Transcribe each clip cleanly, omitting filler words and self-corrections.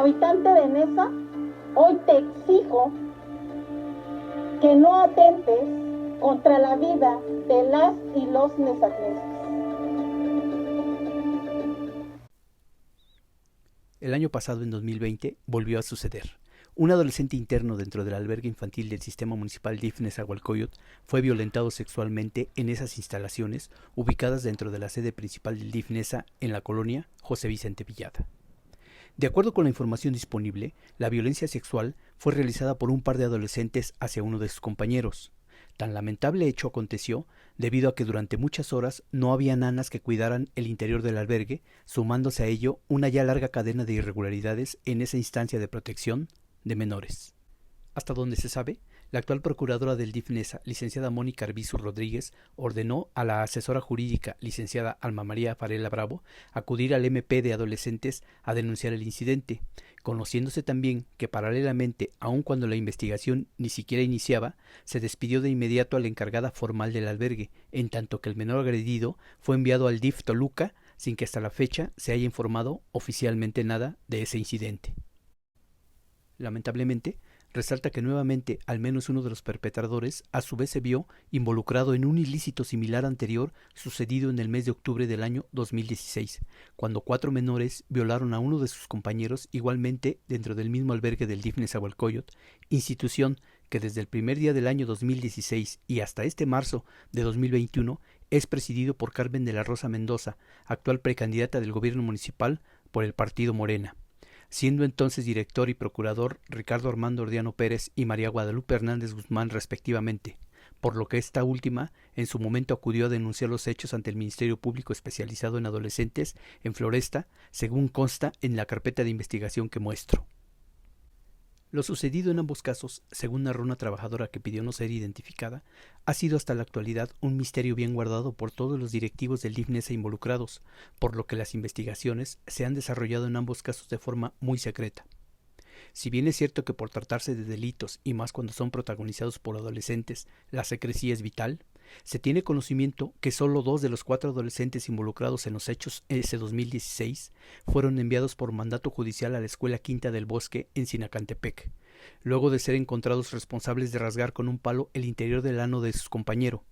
habitante de Nesa, hoy te exijo que no atentes contra la vida de las y los nesatenses. El año pasado, en 2020, volvió a suceder. Un adolescente interno dentro del albergue infantil del sistema municipal DIF Nezahualcóyotl fue violentado sexualmente en esas instalaciones ubicadas dentro de la sede principal del DIF Nesa en la colonia José Vicente Villada. De acuerdo con la información disponible, la violencia sexual fue realizada por un par de adolescentes hacia uno de sus compañeros. Tan lamentable hecho aconteció debido a que durante muchas horas no había nanas que cuidaran el interior del albergue, sumándose a ello una ya larga cadena de irregularidades en esa instancia de protección de menores. Hasta donde se sabe, la actual procuradora del DIF Nesa, licenciada Mónica Arbizu Rodríguez, ordenó a la asesora jurídica, licenciada Alma María Varela Bravo, acudir al MP de adolescentes a denunciar el incidente, conociéndose también que paralelamente, aun cuando la investigación ni siquiera iniciaba, se despidió de inmediato a la encargada formal del albergue, en tanto que el menor agredido fue enviado al DIF Toluca sin que hasta la fecha se haya informado oficialmente nada de ese incidente. Lamentablemente, resalta que nuevamente al menos uno de los perpetradores a su vez se vio involucrado en un ilícito similar anterior sucedido en el mes de octubre del año 2016, cuando 4 menores violaron a uno de sus compañeros igualmente dentro del mismo albergue del DIF Nezahualcóyotl, institución que desde el primer día del año 2016 y hasta este marzo de 2021 es presidido por Carmen de la Rosa Mendoza, actual precandidata del gobierno municipal por el partido Morena, siendo entonces director y procurador Ricardo Armando Ordiano Pérez y María Guadalupe Hernández Guzmán respectivamente, por lo que esta última en su momento acudió a denunciar los hechos ante el Ministerio Público especializado en adolescentes en Floresta, según consta en la carpeta de investigación que muestro. Lo sucedido en ambos casos, según narró una trabajadora que pidió no ser identificada, ha sido hasta la actualidad un misterio bien guardado por todos los directivos del DIF Nesa involucrados, por lo que las investigaciones se han desarrollado en ambos casos de forma muy secreta. Si bien es cierto que por tratarse de delitos, y más cuando son protagonizados por adolescentes, la secrecía es vital, se tiene conocimiento que solo 2 de los 4 adolescentes involucrados en los hechos ese 2016 fueron enviados por mandato judicial a la Escuela Quinta del Bosque en Sinacantepec, luego de ser encontrados responsables de rasgar con un palo el interior del ano de su compañero,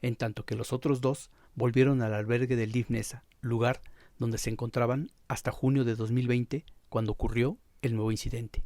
en tanto que los otros 2 volvieron al albergue del DIF Nesa, lugar donde se encontraban hasta junio de 2020, cuando ocurrió el nuevo incidente.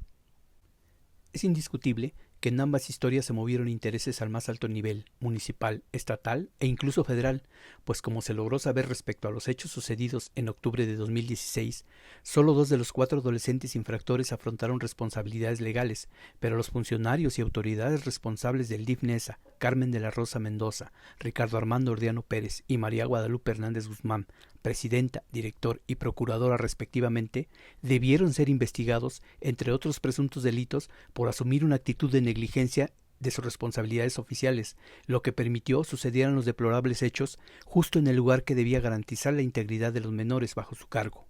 Es indiscutible que en ambas historias se movieron intereses al más alto nivel, municipal, estatal e incluso federal, pues como se logró saber respecto a los hechos sucedidos en octubre de 2016, solo 2 de los 4 adolescentes infractores afrontaron responsabilidades legales, pero los funcionarios y autoridades responsables del DIF Nesa, Carmen de la Rosa Mendoza, Ricardo Armando Ordiano Pérez y María Guadalupe Hernández Guzmán, presidenta, director y procuradora respectivamente, debieron ser investigados, entre otros presuntos delitos, por asumir una actitud de negligencia de sus responsabilidades oficiales, lo que permitió sucedieran los deplorables hechos justo en el lugar que debía garantizar la integridad de los menores bajo su cargo.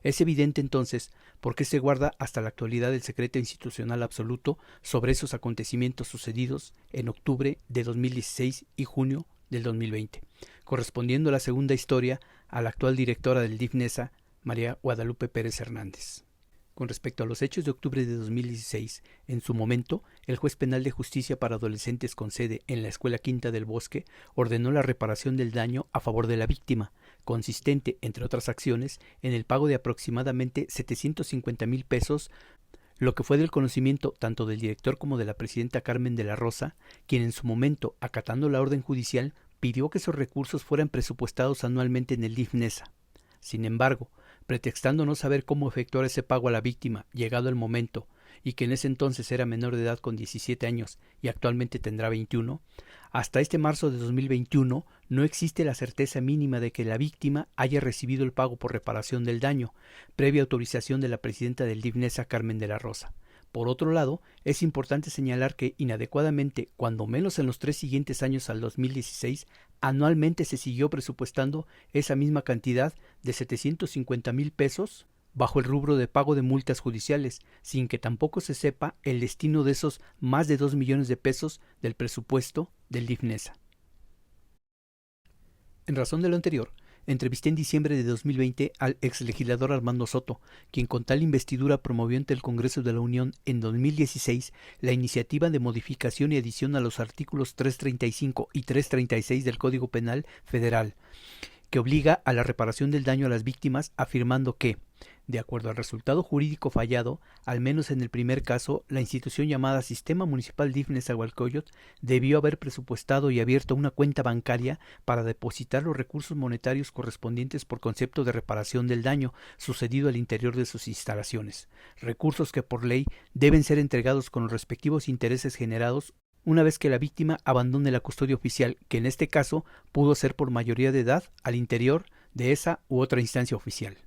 Es evidente entonces por qué se guarda hasta la actualidad el secreto institucional absoluto sobre esos acontecimientos sucedidos en octubre de 2016 y junio del 2020, correspondiendo a la segunda historia a la actual directora del DIF Nesa, María Guadalupe Pérez Hernández. Con respecto a los hechos de octubre de 2016, en su momento, el juez penal de justicia para adolescentes con sede en la Escuela Quinta del Bosque ordenó la reparación del daño a favor de la víctima, consistente, entre otras acciones, en el pago de aproximadamente 750,000 pesos, lo que fue del conocimiento tanto del director como de la presidenta Carmen de la Rosa, quien en su momento, acatando la orden judicial, pidió que esos recursos fueran presupuestados anualmente en el DIF Nesa. Sin embargo, pretextando no saber cómo efectuar ese pago a la víctima, llegado el momento, y que en ese entonces era menor de edad con 17 años y actualmente tendrá 21, hasta este marzo de 2021 no existe la certeza mínima de que la víctima haya recibido el pago por reparación del daño, previa autorización de la presidenta del DIF Nesa, Carmen de la Rosa. Por otro lado, es importante señalar que inadecuadamente, cuando menos en los 3 siguientes años al 2016, anualmente se siguió presupuestando esa misma cantidad de 750,000 pesos bajo el rubro de pago de multas judiciales, sin que tampoco se sepa el destino de esos más de 2 millones de pesos del presupuesto del DIF Nesa. En razón de lo anterior, entrevisté en diciembre de 2020 al exlegislador Armando Soto, quien con tal investidura promovió ante el Congreso de la Unión en 2016 la iniciativa de modificación y adición a los artículos 335 y 336 del Código Penal Federal, que obliga a la reparación del daño a las víctimas, afirmando que, de acuerdo al resultado jurídico fallado, al menos en el primer caso, la institución llamada Sistema Municipal DIF Nezahualcóyotl debió haber presupuestado y abierto una cuenta bancaria para depositar los recursos monetarios correspondientes por concepto de reparación del daño sucedido al interior de sus instalaciones, recursos que por ley deben ser entregados con los respectivos intereses generados una vez que la víctima abandone la custodia oficial, que en este caso pudo ser por mayoría de edad al interior de esa u otra instancia oficial.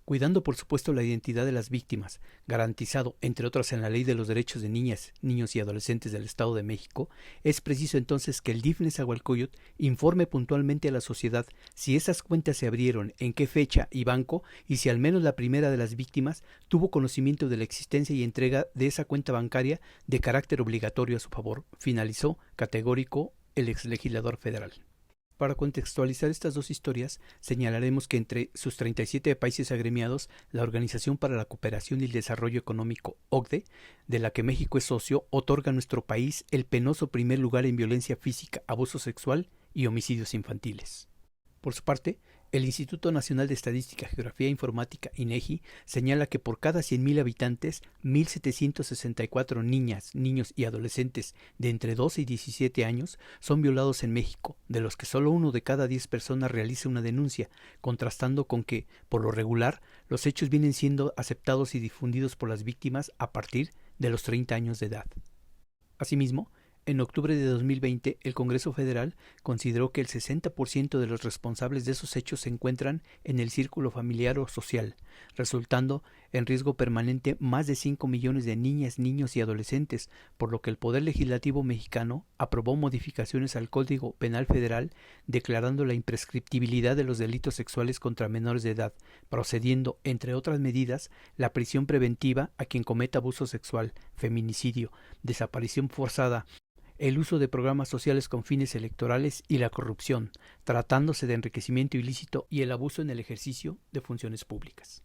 Cuidando por supuesto la identidad de las víctimas, garantizado entre otras en la Ley de los Derechos de Niñas, Niños y Adolescentes del Estado de México, es preciso entonces que el DIF Nezahualcóyotl informe puntualmente a la sociedad si esas cuentas se abrieron, en qué fecha y banco, y si al menos la primera de las víctimas tuvo conocimiento de la existencia y entrega de esa cuenta bancaria de carácter obligatorio a su favor, finalizó categórico el exlegislador federal. Para contextualizar estas dos historias, señalaremos que entre sus 37 países agremiados, la Organización para la Cooperación y el Desarrollo Económico, OCDE, de la que México es socio, otorga a nuestro país el penoso primer lugar en violencia física, abuso sexual y homicidios infantiles. Por su parte, el Instituto Nacional de Estadística, Geografía e Informática, INEGI, señala que por cada 100.000 habitantes, 1.764 niñas, niños y adolescentes de entre 12 y 17 años son violados en México, de los que solo 1 de cada 10 personas realiza una denuncia, contrastando con que, por lo regular, los hechos vienen siendo aceptados y difundidos por las víctimas a partir de los 30 años de edad. Asimismo, en octubre de 2020, el Congreso Federal consideró que el 60% de los responsables de esos hechos se encuentran en el círculo familiar o social, resultando en riesgo permanente más de 5 millones de niñas, niños y adolescentes, por lo que el Poder Legislativo mexicano aprobó modificaciones al Código Penal Federal declarando la imprescriptibilidad de los delitos sexuales contra menores de edad, procediendo, entre otras medidas, la prisión preventiva a quien cometa abuso sexual, feminicidio, desaparición forzada, el uso de programas sociales con fines electorales y la corrupción, tratándose de enriquecimiento ilícito y el abuso en el ejercicio de funciones públicas.